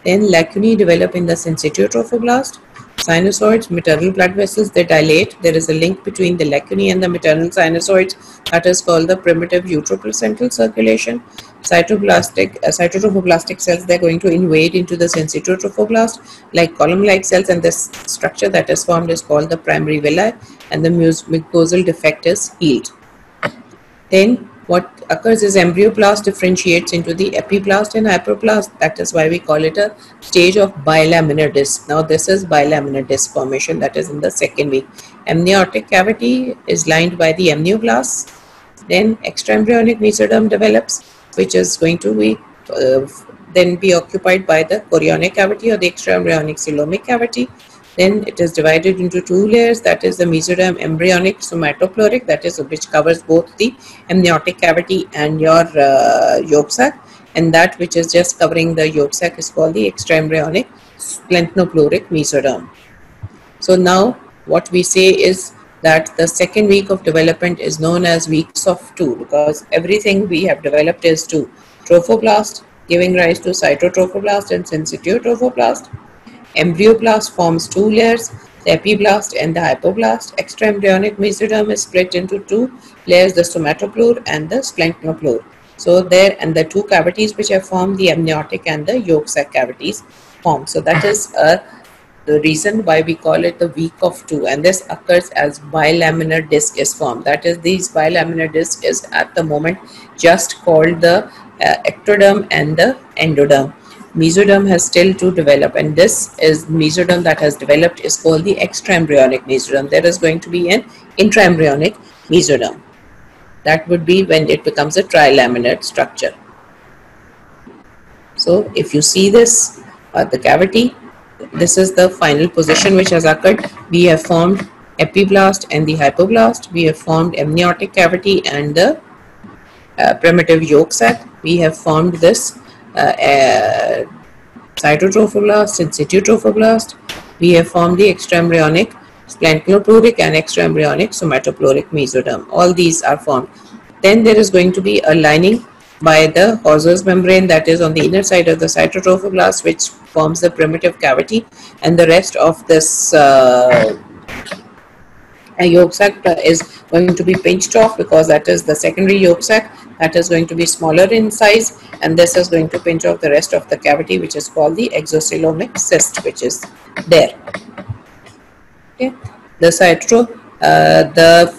Then lacunae develop in the sensitotrophoblast. Sinusoids, maternal blood vessels, they dilate. There is a link between the lacunae and the maternal sinusoids, that is called the primitive uteroplacental circulation. Cytotrophoblastic cells, they're going to invade into the sensitotrophoblast like column-like cells, and this structure that is formed is called the primary villi, and the mucosal defect is healed. Then what occurs is embryoblast differentiates into the epiblast and hypoblast. That is why we call it a stage of bilaminar disc. Now this is bilaminar disc formation, that is in the second week. Amniotic cavity is lined by the amnioblasts. Then extraembryonic mesoderm develops, which is going to be then be occupied by the chorionic cavity or the extraembryonic coelomic cavity. Then it is divided into two layers, that is the mesoderm embryonic somatopleuric, that is which covers both the amniotic cavity and your yolk sac, and that which is just covering the yolk sac is called the extraembryonic splenopluric mesoderm. So now what we say is that the second week of development is known as weeks of 2, because everything we have developed is 2. Trophoblast giving rise to cytotrophoblast and sensitotrophoblast. Embryoblast forms two layers, the epiblast and the hypoblast. Extraembryonic mesoderm is split into two layers, the somatopleure and the splenoplure. So there, and the two cavities which are formed, the amniotic and the yolk sac cavities form. So that is the reason why we call it the week of 2, and this occurs as bilaminar disc is formed. That is, these bilaminar disc is at the moment just called the ectoderm and the endoderm. Mesoderm has still to develop, and this is mesoderm that has developed is called the extraembryonic mesoderm. There is going to be an intraembryonic mesoderm. That would be when it becomes a trilaminar structure. So if you see this, the cavity, this is the final position which has occurred. We have formed epiblast and the hypoblast. We have formed amniotic cavity and the primitive yolk sac. We have formed this cytotrophoblast and sensitotrophoblast. We have formed the extraembryonic splenopluric and extraembryonic somatopleuric mesoderm. All these are formed. Then there is going to be a lining by the Hauser's membrane that is on the inner side of the cytotrophoblast, which forms the primitive cavity, and the rest of this yolk sac is going to be pinched off, because that is the secondary yolk sac that is going to be smaller in size, and this is going to pinch off the rest of the cavity, which is called the exocoelomic cyst, which is there. Okay. The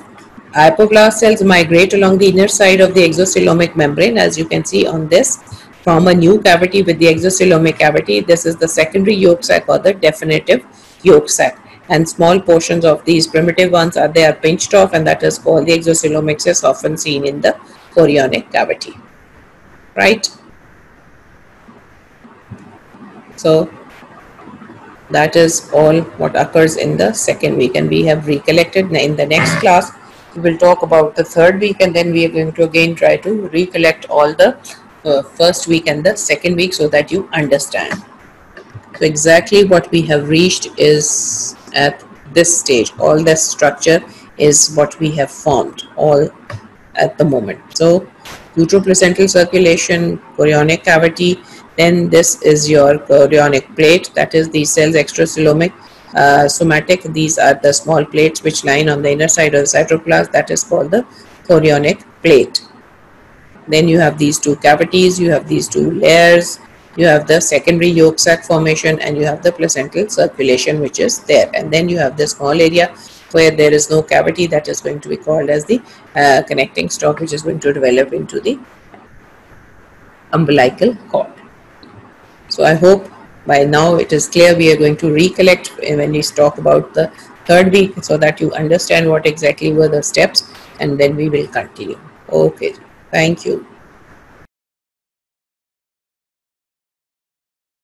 hypoblast cells migrate along the inner side of the exocoelomic membrane, as you can see on this, from a new cavity with the exocoelomic cavity. This is the secondary yolk sac or the definitive yolk sac, and small portions of these primitive ones are pinched off, and that is called the exocoelomic cyst, often seen in the chorionic cavity, right? So that is all what occurs in the second week, and we have recollected. In the next class we will talk about the third week, and then we are going to again try to recollect all the first week and the second week, so that you understand. So exactly what we have reached is at this stage. All this structure is what we have formed all at the moment. So uteroplacental circulation, chorionic cavity, then this is your chorionic plate, that is the cells extracoelomic, somatic, these are the small plates which line on the inner side of the cytoplasm, that is called the chorionic plate. Then you have these two cavities, you have these two layers, you have the secondary yolk sac formation, and you have the placental circulation which is there, and then you have the small area where there is no cavity, that is going to be called as the connecting stalk, which is going to develop into the umbilical cord. So I hope by now it is clear. We are going to recollect when we talk about the third week, so that you understand what exactly were the steps, and then we will continue. Okay, thank you.